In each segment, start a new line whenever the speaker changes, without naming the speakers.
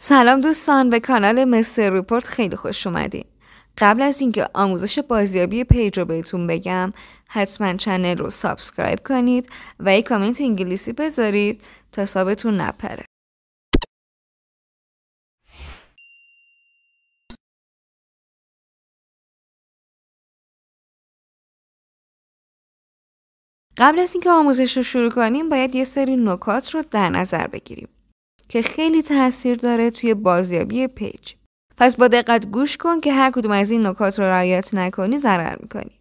سلام دوستان، به کانال مستر ریپورت خیلی خوش اومدین. قبل از اینکه آموزش بازیابی پیج رو بهتون بگم، حتما چنل رو سابسکرایب کنید و یک کامنت انگلیسی بذارید تا حسابتون نپره. قبل از اینکه آموزش رو شروع کنیم، باید یه سری نکات رو در نظر بگیریم که خیلی تاثیر داره توی بازیابی پیج. پس با دقت گوش کن که هر کدوم از این نکات رو رعایت نکنی ضرر میکنی.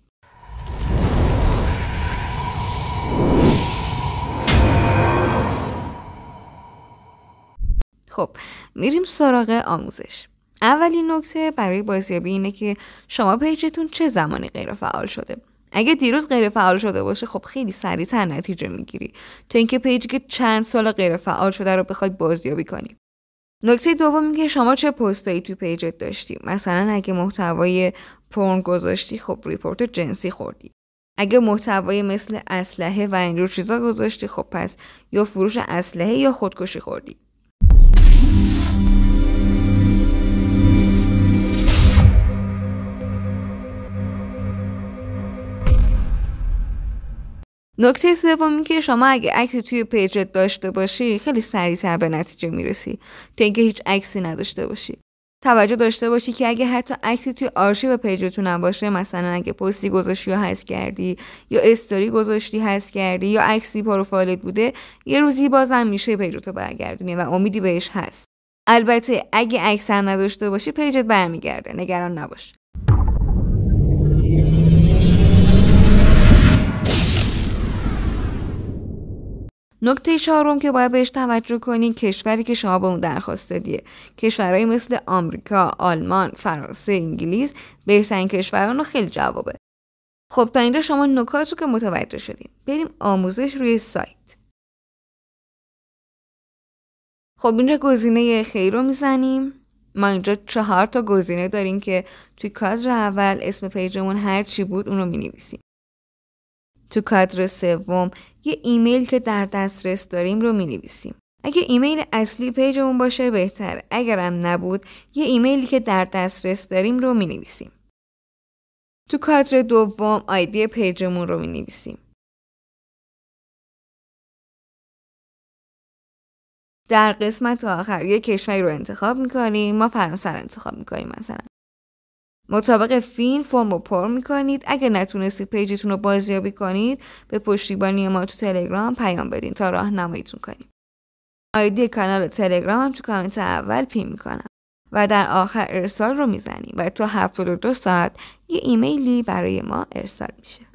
خب میریم سراغ آموزش. اولین نکته برای بازیابی اینه که شما پیجتون چه زمانی غیر فعال شده. اگه دیروز غیر فعال شده باشه، خب خیلی سریعتر نتیجه میگیری تا اینکه پیجی که چند سال غیر فعال شده رو بخوای بازیابی کنی. نکته دوم این که شما چه پستایی توی پیجت داشتی. مثلا اگه محتوای پورن گذاشتی، خب ریپورت جنسی خوردی. اگه محتوای مثل اسلحه و اینجور چیزا گذاشتی، خب پس یا فروش اسلحه یا خودکشی خوردی. نکته سوم این که شما اگه عکسی توی پیجت داشته باشی، خیلی سریعتر به نتیجه میرسی تا اینکه هیچ عکسی نداشته باشی. توجه داشته باشی که اگه حتی عکسی توی آرشیو پیجتون هم باشه، مثلا اگه پستی گذاشتی یا حذف کردی یا استوری گذاشتی حذف کردی یا عکسی پروفایلت بوده، یه روزی بازم میشه پیجتو برگردونی و امیدی بهش هست. البته اگه عکس هم نداشته باشی، پیجت برمیگرده، نگران نباش. نکته چهارم که باید بهش توجه کنین، کشوری که شما به اون درخواست دادیه. کشورهای مثل آمریکا، آلمان، فرانسه، انگلیس بهترین کشوران رو خیلی جوابه. خب تا اینجا شما نکات رو که متوجه شدین. بریم آموزش روی سایت. خب اینجا گزینه خیر رو میزنیم. ما اینجا 4 تا گزینه داریم که توی کادر اول اسم پیجمون هر چی بود اون رو مینویسیم. تو کادر سوم یه ایمیل که در دسترس داریم رو مینویسیم. اگه ایمیل اصلی پیجمون باشه بهتره. اگرم نبود یه ایمیلی که در دسترس داریم رو مینویسیم. تو کادر دوم آیدی پیجمون رو مینویسیم. در قسمت آخر یه کشوری رو انتخاب میکنیم. ما فرانسه رو انتخاب میکنیم مثلا. مطابق فین فرم رو پر میکنید. اگه نتونستید پیجتون رو بازیابی کنید، به پشتیبانی ما تو تلگرام پیام بدین تا راهنماییتون کنیم. آیدی کانال تلگرام هم تو کامنت اول پین میکنم و در آخر ارسال رو میزنیم و تا 72 ساعت یه ایمیلی برای ما ارسال میشه.